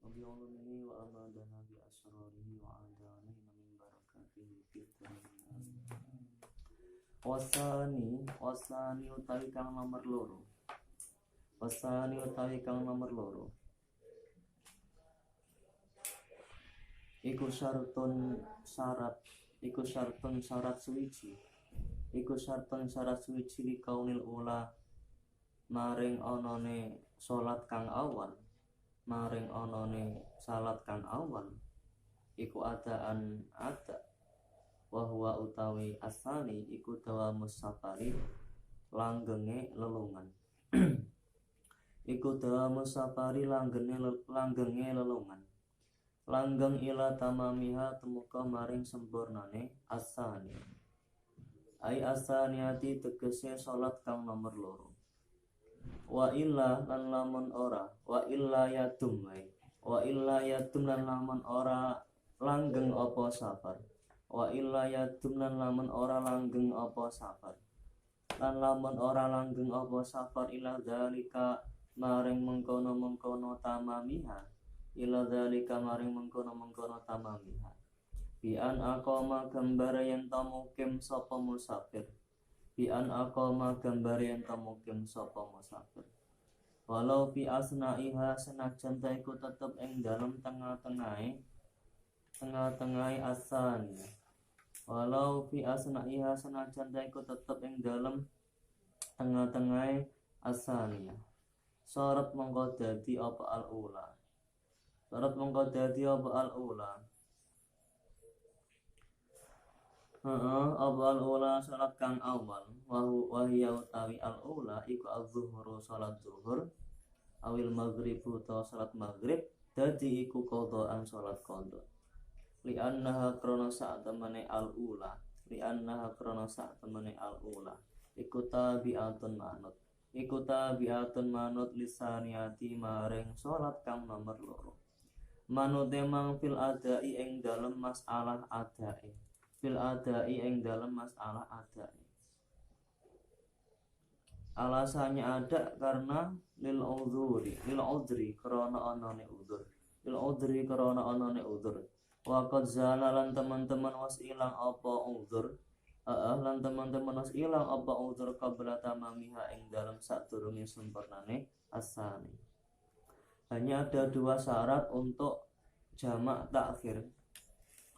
وبعلومه وأمادنا بأسراره وأعداننا من بركاته في الدنيا. Wasani utawi kang nomor loro. Wasani utawi kang nomor loro. Iku syartun syarat suwiji. Iku syartun syarat suwiji li kaunil ula maring onone salat kang awal. Maring onone salat kang awal. Iku adaan ada. Wahwa utawi asani iku dawamus safari langgenge lelungan. Iku dawamus safari langgenge lelungan. Langgeng ila tamamiha temuka maring sempurnane asani. Ai asaniati tegese salat kang nomor loro. Wa illa lan lamun ora, wa illa yadum wae. Wa illa yadum lan lamun ora langgeng apa safar. Wa illa yadum lan lamun ora langgeng apa safar. Lan lamun ora langgeng apa safar ila dzalika maring mengkono-mengkono tamamiha. Ila dzalika maring mengkono-mengkono tamamiha. Bi an aqama gambar yen ta mukim sapa musafir. Bi an aqama gambar yen ta mukim sapa musafir. Walau fi asna'iha senajan ta iku tetep ing dalem tengah-tengahe asan. Walau fi asna'iha senajan ta iku tetep ing dalem tengah-tengahe asaniya. Syarat mongko dadi apa al-ula. Syarat mongko dadi apa al-ula. Apa al-ula salat kang awal. Wa hiya utawi al-ula iku az-zuhru salat zuhur. Awil maghribu ta salat maghrib. Dadi iku qadhaan salat qadha. Li annaha krana sak temene al-ula. Li annaha krana sak temene al-ula. Iku tabi'atun manut. Iku tabi'atun manut lisaniyati maring salat kang nomor loro. Manut emang fil adai ing dalem masalah adai. Fil adai ing dalem masalah adai. Alasannya ada karena lil udri krana anane udzur. Lil udri krana anane udzur. Wa qad zala lan teman-teman was ilang apa udzur. Lan teman-teman was ilang apa udzur qabla tamamiha ing dalam sadurunge sempurnane asani. Hanya ada dua syarat untuk jamak takhir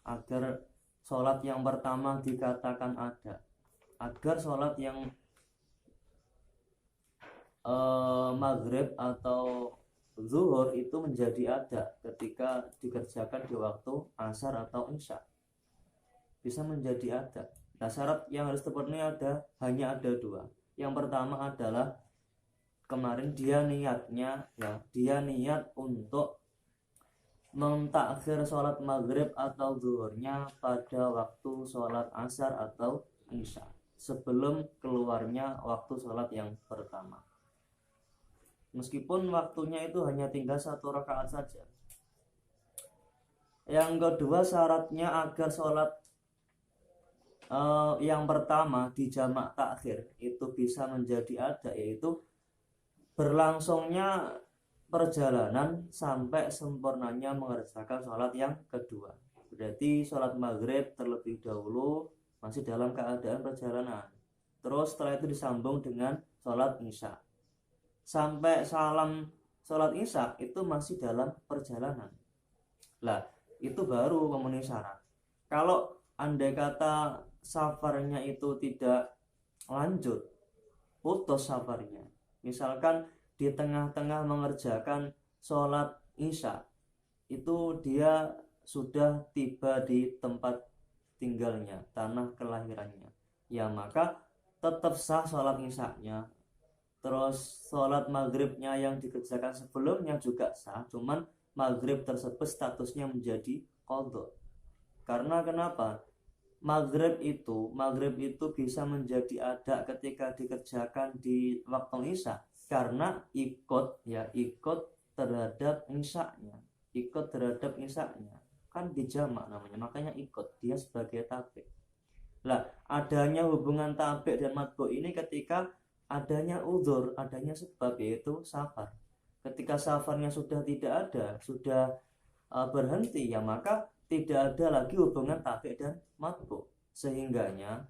agar sholat yang pertama dikatakan ada. Agar sholat yang maghrib atau zuhur itu menjadi ada ketika dikerjakan di waktu asar atau isya, bisa menjadi ada. Nah, syarat yang harus terpenuhi hanya ada dua. Yang pertama adalah kemarin dia niat untuk mentakhir sholat maghrib atau zuhurnya pada waktu sholat asar atau isya sebelum keluarnya waktu sholat yang pertama. Meskipun waktunya itu hanya tinggal 1 rakaat saja. Yang kedua syaratnya agar sholat yang pertama di jamak takhir itu bisa menjadi ada, yaitu berlangsungnya perjalanan sampai sempurnanya mengerjakan sholat yang kedua. Berarti sholat maghrib terlebih dahulu masih dalam keadaan perjalanan. Terus setelah itu disambung dengan sholat isya. Sampai salam sholat isya itu masih dalam perjalanan. Lah, itu baru memenuhi syarat. Kalau andai kata safarnya itu tidak lanjut, putus safarnya. Misalkan di tengah-tengah mengerjakan sholat isya, itu dia sudah tiba di tempat tinggalnya, tanah kelahirannya. Ya maka tetap sah sholat isyanya. Terus sholat maghribnya yang dikerjakan sebelumnya juga sah, cuman maghrib tersebut statusnya menjadi qadha. Karena kenapa? Maghrib itu bisa menjadi ada ketika dikerjakan di waktu isya karena ikut terhadap isyanya. Ikut terhadap isyanya kan dijamak namanya, makanya ikut, dia sebagai tabi'. Lah, adanya hubungan tabi' dan matbu' ini ketika adanya udzur, adanya sebab, yaitu safar. Ketika safarnya sudah tidak ada, sudah berhenti, ya maka tidak ada lagi hubungan tabi' dan matbu. Sehingganya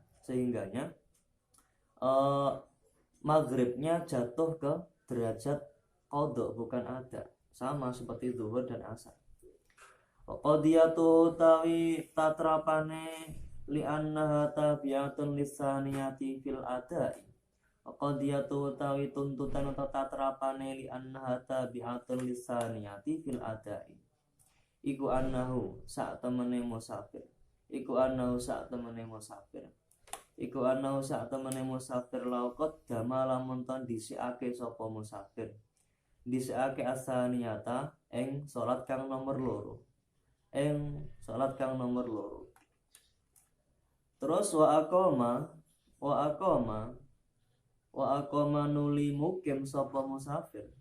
maghribnya jatuh ke derajat qadha, bukan ada, sama seperti zuhur dan asar. Qadiyatu tawi tatrapane li annaha tabi'atun lisaniyati fil adai. Qadiyatu tawi tuntutan atau tatrapane li annaha tabi'atun lisaniyati fil adai. Iku annahu sak temene musafir. Iku annahu sak temene musafir. Iku annahu sak temene musafir laukot dama lamun ton dhisikake sapa musafir. Dhisikake asaniyata ing salat kang nomor loro. Terus wa aqama nuli mukim sapa musafir.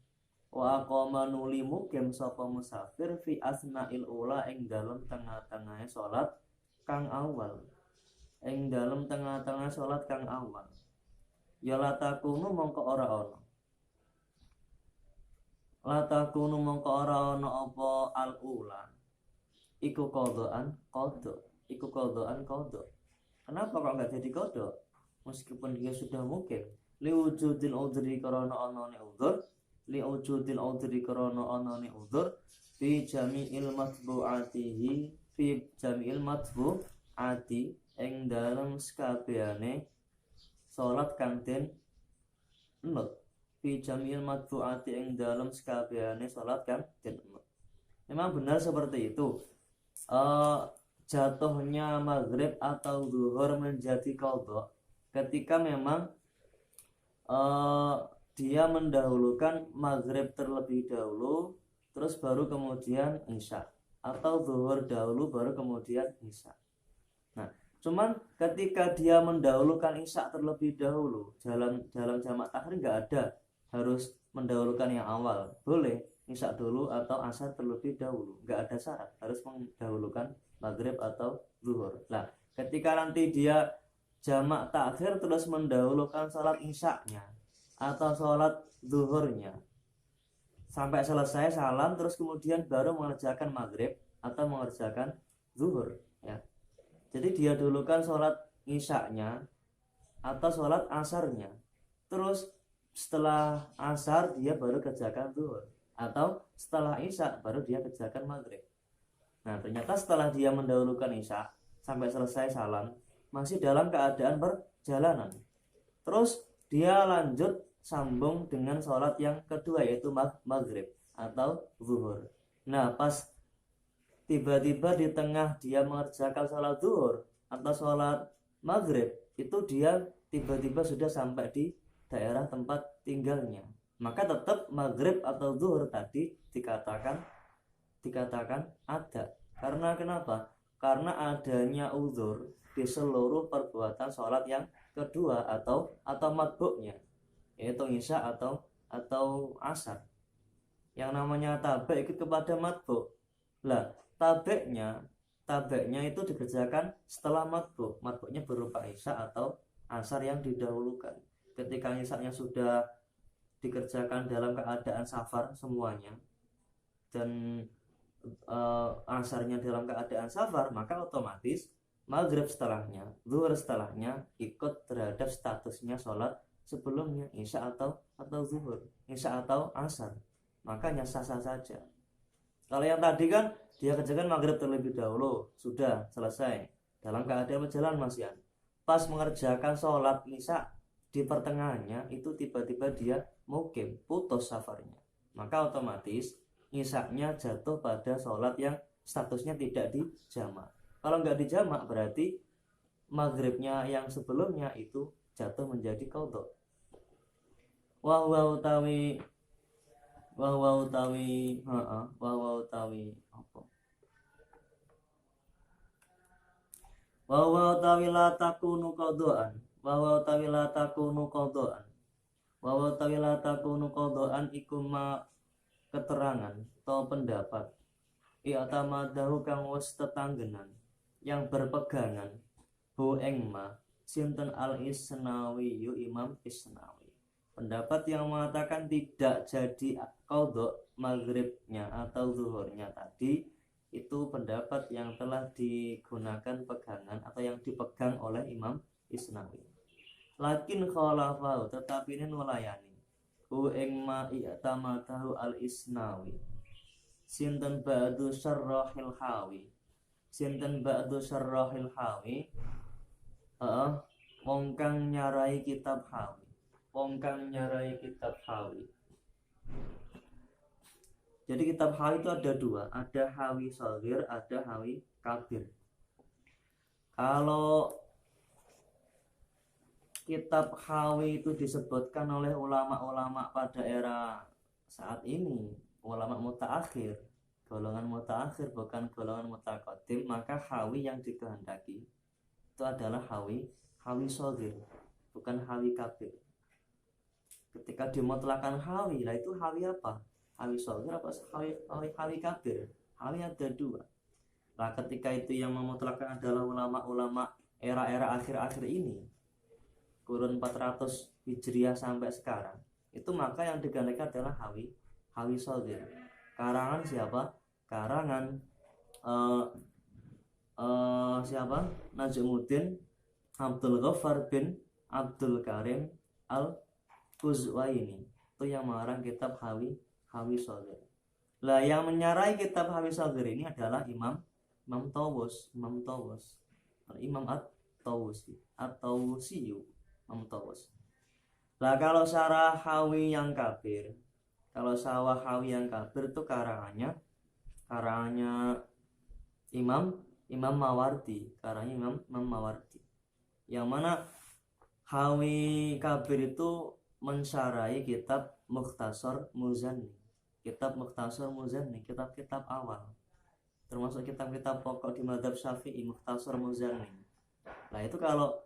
Wa aqama nuli mukim sapa musafir fi asna'il ula ing dalem tengah-tengahe salat kang awal. Ing dalem tengah-tengah salat kang awal. Ya latakunu mongko ora ana. Latakunu mongko ora ana apa al-ula. Iku qadhaan qadha. Kenapa kok enggak jadi qadha? Meskipun dia sudah mungkin. Liwujudil udhri karana anane udhur. Liwujudil udhri karana anane udhur. Fi jami'il matbu'ati ing dalem sakabehane salat kang den enut. Fi jami'il matbu'ati ing dalem sakabehane salat kang den enut. Memang benar seperti itu. Jatuhnya maghrib atau zuhur menjadi qadha ketika memang dia mendahulukan maghrib terlebih dahulu, terus baru kemudian isya, atau zuhur dahulu baru kemudian isya. Nah, cuman ketika dia mendahulukan isya terlebih dahulu, dalam jamak takhir nggak ada harus mendahulukan yang awal, boleh isya dulu atau asar terlebih dahulu, nggak ada syarat harus mendahulukan maghrib atau zuhur. Nah, ketika nanti dia jamak takhir terus mendahulukan sholat isyaknya atau sholat zuhurnya sampai selesai salam, terus kemudian baru mengerjakan maghrib atau mengerjakan zuhur, ya. Jadi dia dulukan sholat isyaknya atau sholat asarnya, terus setelah asar dia baru kerjakan zuhur, atau setelah isya baru dia kerjakan maghrib. Nah, ternyata setelah dia mendahulukan isya sampai selesai salam masih dalam keadaan perjalanan, terus dia lanjut sambung dengan sholat yang kedua yaitu maghrib atau zuhur. Nah, pas tiba-tiba di tengah dia mengerjakan sholat zuhur atau sholat maghrib, itu dia tiba-tiba sudah sampai di daerah tempat tinggalnya, maka tetap maghrib atau zuhur tadi dikatakan ada. Karena kenapa? Karena adanya uzur di seluruh perbuatan sholat yang kedua atau matbu'nya, yaitu isya atau asar. Yang namanya tabe' ikut kepada matbu'. Lah, tabe'nya itu dikerjakan setelah matbu'. Matbu'nya berupa isya atau asar yang didahulukan. Ketika isyanya sudah dikerjakan dalam keadaan safar semuanya dan asarnya dalam keadaan safar, maka otomatis maghrib setelahnya, zuhur setelahnya ikut terhadap statusnya sholat sebelumnya, isya atau zuhur, isya atau asar, makanya sah-sah saja. Kalau yang tadi kan dia kerjakan maghrib terlebih dahulu, sudah selesai dalam keadaan perjalanan masih pas mengerjakan sholat isya di pertengahannya itu tiba-tiba dia mukim, putus safarnya, maka otomatis isyaknya jatuh pada sholat yang statusnya tidak dijamak. Kalau nggak dijamak berarti maghribnya yang sebelumnya itu jatuh menjadi qadha. Wa huwa utawi apa? Wa huwa utawi la takunu qadhaan. Wa huwa utawi la takunu qadhaan iku ma keterangan atau pendapat i'tamadahu kang wis tetanggenan yang berpegangan hu ing ma sinten al Isnawi yu Imam Isnawi Pendapat yang mengatakan tidak jadi qadha maghribnya atau zuhurnya tadi itu pendapat yang telah digunakan pegangan atau yang dipegang oleh Imam Isnawi. Lakin khalafahu, tetapi ini nulayani hu ing ma i'tamadahu al Isnawi. Sinten ba'du syarrahil hawi. Sinten ba'du syarrahil hawi. Wong kang nyarai kitab hawi. Wong kang nyarai kitab hawi. Jadi kitab hawi itu ada dua, ada hawi shaghir, ada hawi kabir. Kalau kitab hawi itu disebutkan oleh ulama-ulama pada era saat ini, ulama mutaakhir, golongan mutaakhir bukan golongan mutaqaddim, maka hawi yang dikehendaki itu adalah hawi shaghir, bukan hawi kabir. Ketika dimutlakan hawi, lah itu hawi apa? Hawi shaghir apa hawi kabir? Hawi ada dua. Nah, ketika itu yang memutlakan adalah ulama-ulama era-era akhir-akhir ini, kurun 400 Hijriah sampai sekarang, itu maka yang digandakan adalah hawi shaghir. Karangan siapa? Karangan siapa? Najmuddin Abdul Ghaffar bin Abdul Karim Al-Quzwaini, itu yang mengarang kitab hawi shaghir. Lah yang menyarai kitab hawi shaghir ini adalah Imam Tawus, Imam At-Tawusi, Imam Tawus. Lah kalau syarah hawi yang kabir, itu karangannya Imam Mawardi, Imam Mawardi. Yang mana hawi kabir itu mensarai kitab Mukhtasar Muzanni, kitab-kitab awal, termasuk kitab-kitab pokok di mazhab Syafi'i, Mukhtasar Muzanni. Nah itu kalau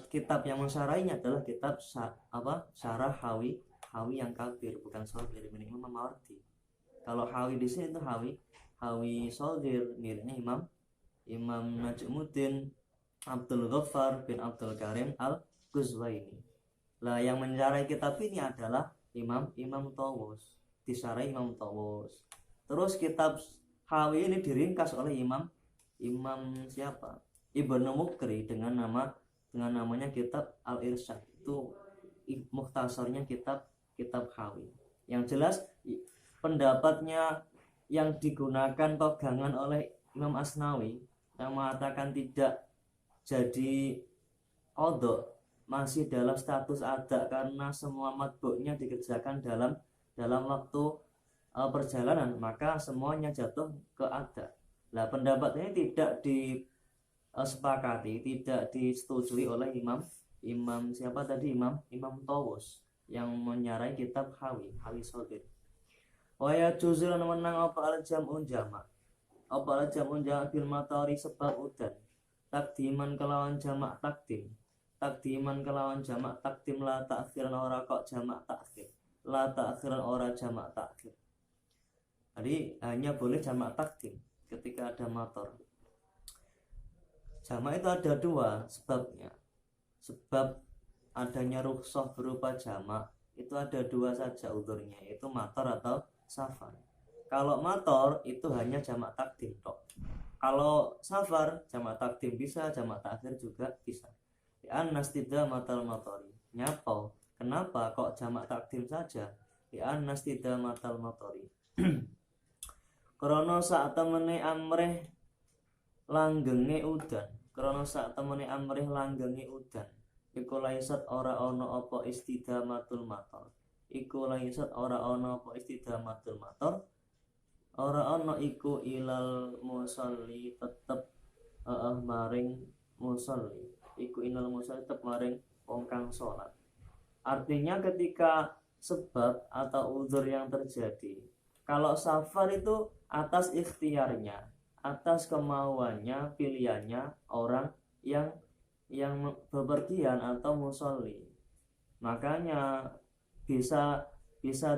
kitab yang mensarainya adalah kitab syarah hawi yang kabir, bukan shaghir milik Imam Mawardi. Kalau hawi di sini itu hawi shaghir miliknya Imam Najmuddin Abdul Ghaffar bin Abdul Karim Al-Quzwaini. Lah yang mensarai kitab ini adalah Imam Tawus, disarai Imam Tawus. Terus kitab hawi ini diringkas oleh Imam siapa? Ibnu Mukri dengan namanya kitab Al-Irsyad. Itu mukhtasarnya kitab hawi. Yang jelas pendapatnya yang digunakan pegangan oleh Imam Asnawi yang mengatakan tidak jadi qadha masih dalam status ada karena semua matbu'nya dikerjakan dalam waktu perjalanan, maka semuanya jatuh ke ada. Lah pendapat ini tidak disepakati, tidak disetujui oleh Imam siapa tadi? Imam Tawus yang menyarai kitab hawi shaghir. Wa ya juzul menang apa al-jam'un jama'. Apa al-jam'un jama' bil matari sebab udan. Takdiman kelawan jamak takdim. Takdiman kelawan jamak takdim, la ta'khiran ora kok jamak takhir. La ta'khiran ora jamak takhir. Jadi hanya boleh jamak takdim ketika ada mator. Jamak itu ada dua sebabnya. Sebab adanya rukhsah berupa jamak itu ada dua saja udhurnya, yaitu mator atau safar. Kalau mator itu hanya jamak takdim tok. Kalau safar jamak takdim bisa, jamak takhir juga bisa. Li'annas tidak matal matori. Nyapa? Kenapa kok jamak takdim saja? Li'annas tidak matal matori. Krono saat temene amreh langgenge udan. Krono saat temene amreh langgenge udan. Iku laisat ora ono apa istidamatul mator. Iku laisat ora ono apa istidamatul mator. Ora ono iku ilal musalli tetep maring musalli. Iku ilal musalli tetep maring wong kang salat. Artinya ketika sebab atau uzur yang terjadi, kalau safar itu atas ikhtiarnya, atas kemauannya, pilihannya orang yang bepergian atau musolli, makanya bisa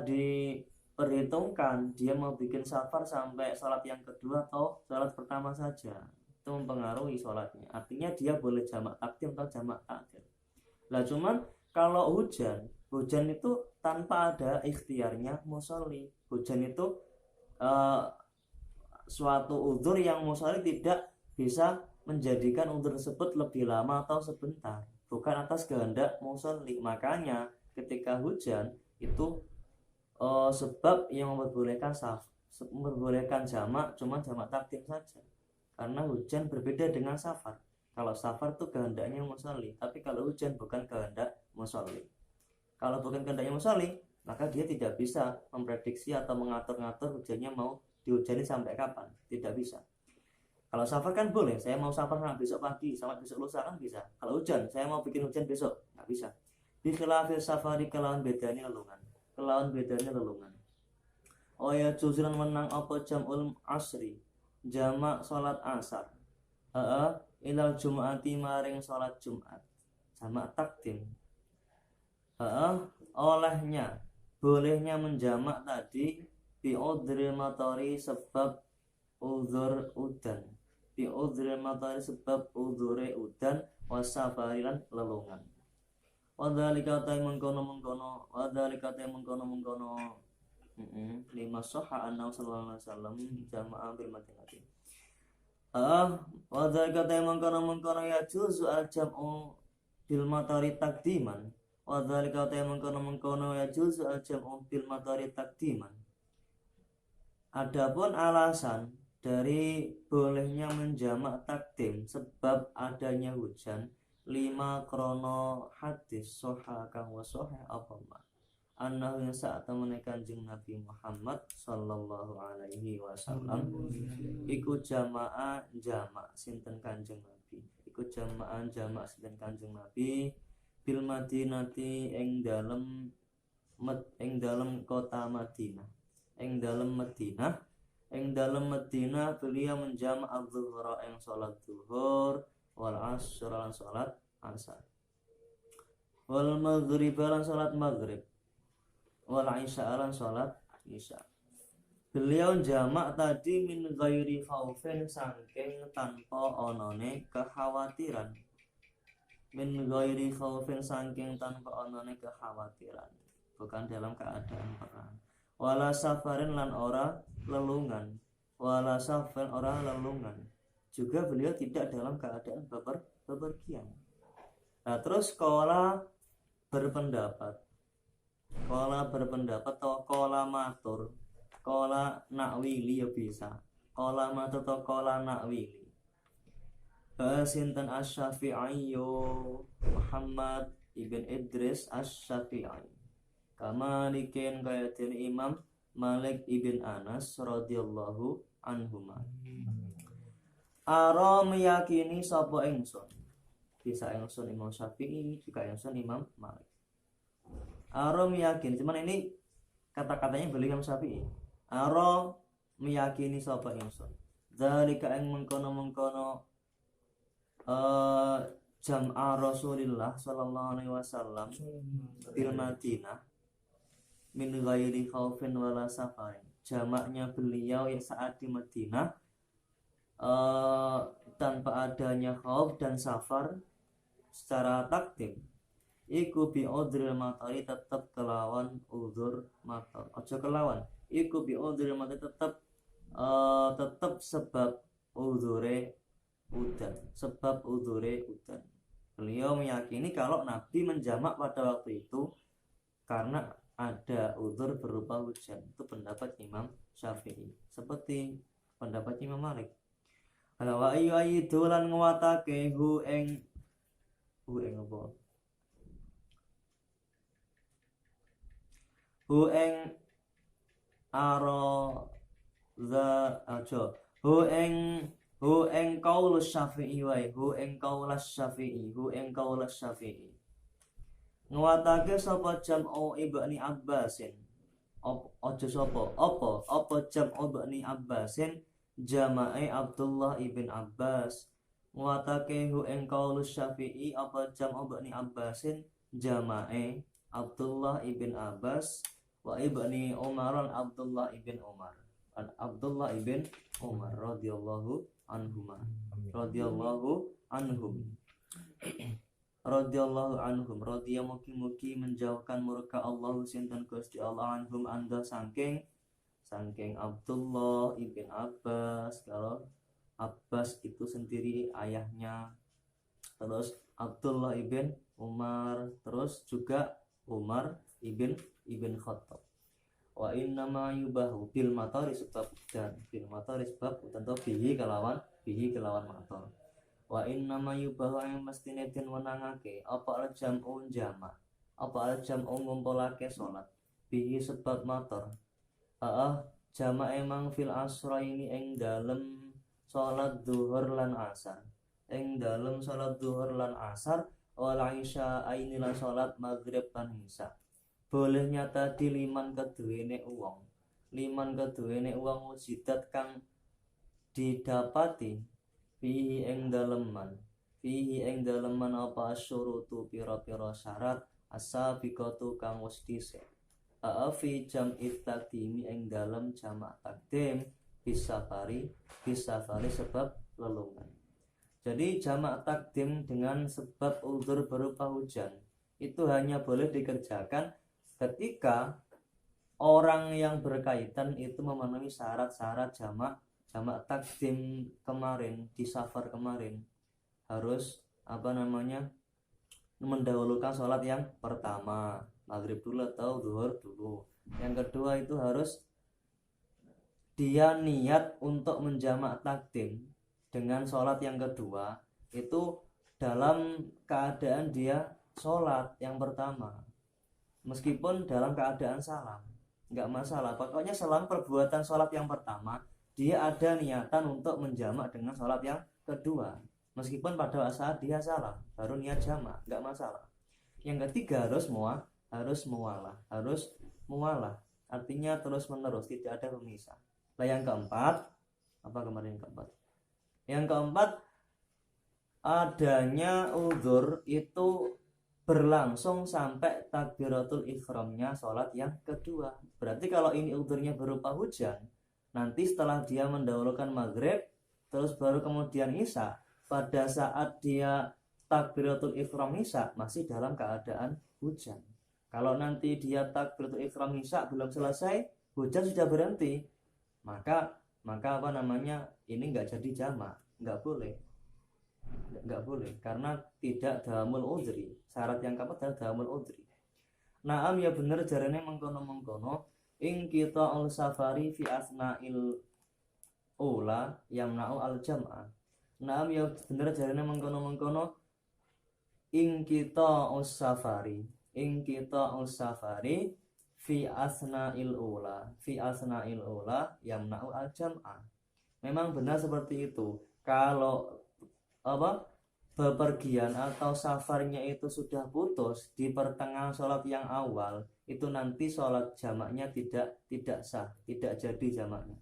diperhitungkan dia mau bikin safar sampai sholat yang kedua atau sholat pertama saja, itu mempengaruhi sholatnya. Artinya dia boleh jamak takdim atau jamak takhir. Lah cuman Kalau hujan itu tanpa ada ikhtiarnya musolli. Hujan itu eh, suatu udzur yang musolli tidak bisa menjadikan udzur tersebut lebih lama atau sebentar, bukan atas kehendak musolli. Makanya ketika hujan itu sebab yang memperbolehkan jamak cuma jamak takdim saja, karena hujan berbeda dengan safar. Kalau safar tuh kehendaknya musolli, tapi kalau hujan bukan kehendak musolli. Kalau bukan kehendaknya musolli, maka dia tidak bisa memprediksi atau mengatur-ngatur hujannya mau dihujani sampai kapan, tidak bisa. Kalau safar kan boleh, saya mau safar besok pagi sampai besok lusa kan bisa. Kalau hujan, saya mau bikin hujan besok, nggak bisa. Di khilafil safari kelawan bedanya lelungan, Oh ya juzulan menang apa jamul asri, jamak salat asar. Ilal jum'ati maring salat Jumat, jamak takdim. Olehnya, bolehnya menjamak tadi bi udhril matori sebab uzur udan, bi udhril matori sebab uzure udan, wasafarilan lelungan. Wadhalika tay mengkono lima soha annahu sallallahu alaihi wasallam jama'a bil madinati. Wadhalika tay mengkono ya juzu al jam'u bil matari takdiman. Wadhalika tay mengkono ya juzu al jam'u bil matari takdiman. Adapun alasan dari bolehnya menjamak takdim sebab adanya hujan, 5 krono hadis soha kang wa soha apa ma annahu yang saat temene Kanjeng Nabi Muhammad sallallahu alaihi wasallam iku jamaah jamak sinten Kanjeng Nabi, iku jamaah jamak sinten Kanjeng Nabi bil Madinati ing dalem kota Madinah, ing dalem Madinah beliau menjamak az-zuhra ing salat zuhur, wal asr lan salat asar, wal maghrib lan salat maghrib, wal isya lan salat isya. Beliau jamak tadi min ghairi khaufin saking tanpa onone kekhawatiran, min ghairi khaufin saking tanpa onone kekhawatiran, bukan dalam keadaan perang. Wala safarin lan ora lelungan, wala safarin ora lelungan, juga beliau tidak dalam keadaan bepergian. Nah terus kola berpendapat atau kola matur, kola nakwili ya bisa, kola matur atau kola nakwili. Sinten Asy-Syafi'i Muhammad ibn Idris Asy-Syafi'i, kamalikin kaya dene Imam Malik ibn Anas radhiyallahu anhuma. Ara meyakini sapa ingsun, bisa ingsun Imam Syafi'i, juga ingsun Imam Malik. Ara meyakini, cuman ini kata-katanya beliau Imam Syafi'i. Ara meyakini sapa ingsun, zalika ing mengkono jam'a Rasulillah sallallahu alaihi wasallam bil Madinah min ghairi khaufin wala safarin. Jamaknya beliau yang saat di Madinah tanpa adanya khauf dan safar secara takdim, iku bi udhril matari tetap kelawan udzur matar. Aja kelawan, iku bi udhril matari tetap sebab udzure udan. Beliau meyakini kalau Nabi menjamak pada waktu itu karena ada udzur berupa hujan. Itu pendapat Imam Syafi'i, seperti pendapat Imam Malik. Wa ayu dolan nguwatake hu ing apa? Hu ing aro za aja. Hu ing qaulus Syafi'i wae, hu ing qaulus Syafi'i. Nguwatake sapa jam'u ibni Abbasin. Aja sapa? Apa jam'u ibni Abbasin? Jama'i Abdullah ibn Abbas. Nguwatake hu ing qaulus Syafi'i apa jam'u ibni Abbasin? Jama'i Abdullah ibn Abbas wa ibni Umar Abdullah ibn Umar. Abdullah ibn Umar radhiyallahu anhum. radhiyallahu anhum, radhiya mugi-mugi menjauhkan murka Allah sinten Gusti Allah anhum anda saking Abdullah ibn Abbas. Kalau Abbas itu sendiri ayahnya, terus Abdullah ibn Umar, terus juga Umar ibn Khattab. Wa inna ma yubahu bil matari sebab dan bil matari sebab tentu bihi kelawan matar. Wa inna ma yubahu yang mestine den wenangake apa al jam'u jama', apa al jam'u ngumpulake salat bihi sebab matar. Jama' emang fil asraini ing dalem salat zuhur lan asar, ing dalem salat zuhur lan asar, wal isya aini lan salat maghrib lan isya. Boleh nyata di liman keduwene uang wujidat kang didapati fihi ing daleman apa asyurutu pira-pira syarat asabiqatu kang wis dhisik fi jam'it taqdimi ing dalem jamak takdim bisafari sebab lelungan. Jadi jamak takdim dengan sebab uzur berupa hujan itu hanya boleh dikerjakan ketika orang yang berkaitan itu memenuhi syarat-syarat jamak takdim kemarin, di safar kemarin, harus mendahulukan sholat yang pertama, maghrib dulu atau zuhur dulu. Yang kedua itu harus dia niat untuk menjamak takdim dengan sholat yang kedua itu dalam keadaan dia sholat yang pertama, meskipun dalam keadaan salam, nggak masalah. Pokoknya selama perbuatan sholat yang pertama dia ada niatan untuk menjamak dengan sholat yang kedua, meskipun pada saat dia salam baru niat jamak, nggak masalah. Yang ketiga harus mualah, artinya terus menerus, tidak ada pemisah. Nah yang keempat, yang keempat adanya uzur itu berlangsung sampai takbiratul ihramnya sholat yang kedua. Berarti kalau ini uzurnya berupa hujan, nanti setelah dia mendahulukan maghrib terus baru kemudian isya, pada saat dia takbiratul ihram isya masih dalam keadaan hujan. Kalau nanti dia takbiratul ihram isya belum selesai, hujan sudah berhenti, maka ini nggak jadi jamak, nggak boleh karena tidak damul udri. Syarat yang keempat adalah damul udri. Naam ya bener jarane mengkono ing kita al safari fi asna'il ula yamna'u al jam'ah. Naam ya bener jarane mengkono ing kita al safari fi asna'il ula yamna'u al jam'ah. Memang benar seperti itu. Kalau bepergian atau safarnya itu sudah putus di pertengahan sholat yang awal, itu nanti sholat jamaknya tidak sah, tidak jadi jamaknya.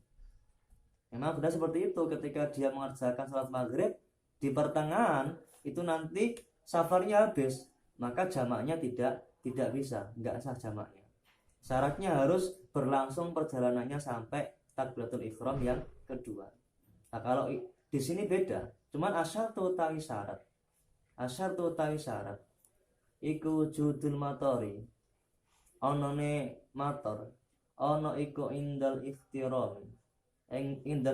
Memang benar seperti itu. Ketika dia mengerjakan sholat maghrib di pertengahan, itu nanti safarnya habis, maka jamaknya tidak bisa, nggak sah jamaknya. Syaratnya harus berlangsung perjalanannya sampai takbiratul ihram yang kedua. Nah kalau di sini beda, cuman asyartu tawi syarat iku wujudul matori, onone mator, ono iku indal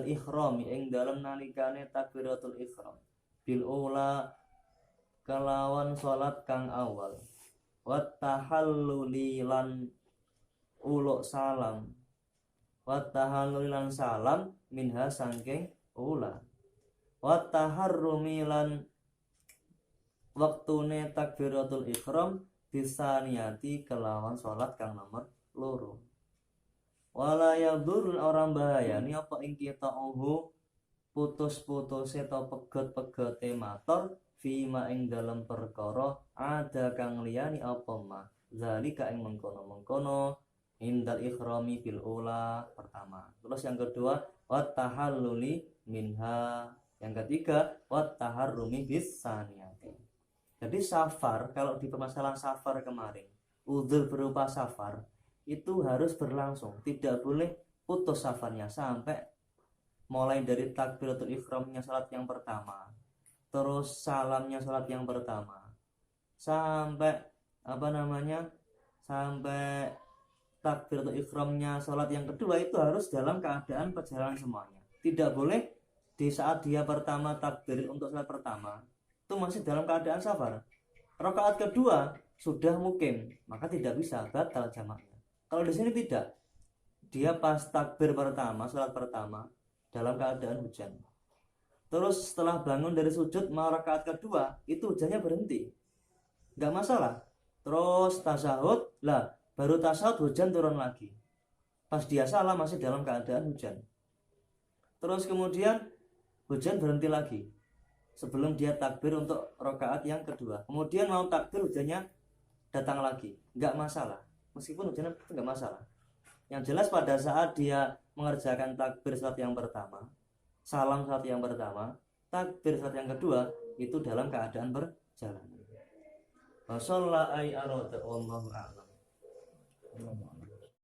ikhrami ing dalem nalikane takbiratul ihram bil ula kelawan salat kang awal, wat tahalluli lan uluk salam, wat tahalluli lan salam minha sangking ula, wat taharrumi lan waktune takbiratul ihram bisa niati kelawan sholat kang nomor loro. Wala yadur orang bahayani apa ing kita putus-putus atau peget-pegete mator fima ing dalam perkara ada kang liyani apa ma zalika ing mengkono indal ikhrami bil ula pertama. Terus yang kedua wat tahalluli minha, yang ketiga wat taharrumi bis saniyati. Jadi safar, kalau di permasalahan safar kemarin, udzur berupa safar itu harus berlangsung, tidak boleh putus safarnya sampai mulai dari takbiratul ihramnya salat yang pertama, terus salamnya salat yang pertama, sampai sampai takbir atau ikhramnya sholat yang kedua itu harus dalam keadaan perjalanan semuanya. Tidak boleh di saat dia pertama takbir untuk sholat pertama itu masih dalam keadaan safar. Rakaat kedua sudah mukim, maka tidak bisa batal jamaknya. Kalau di sini tidak, dia pas takbir pertama sholat pertama dalam keadaan hujan. Terus setelah bangun dari sujud mau rakaat kedua itu hujannya berhenti, nggak masalah. Terus tasyahud lah, baru tasyahud hujan turun lagi. Pas dia salam masih dalam keadaan hujan. Terus kemudian hujan berhenti lagi sebelum dia takbir untuk rakaat yang kedua. Kemudian mau takbir hujannya datang lagi, nggak masalah. Meskipun hujannya nggak masalah. Yang jelas pada saat dia mengerjakan takbir saat yang pertama, salam saat yang pertama, takbir saat yang kedua itu dalam keadaan berjalan. Wassallallahu alaihi wa sallam.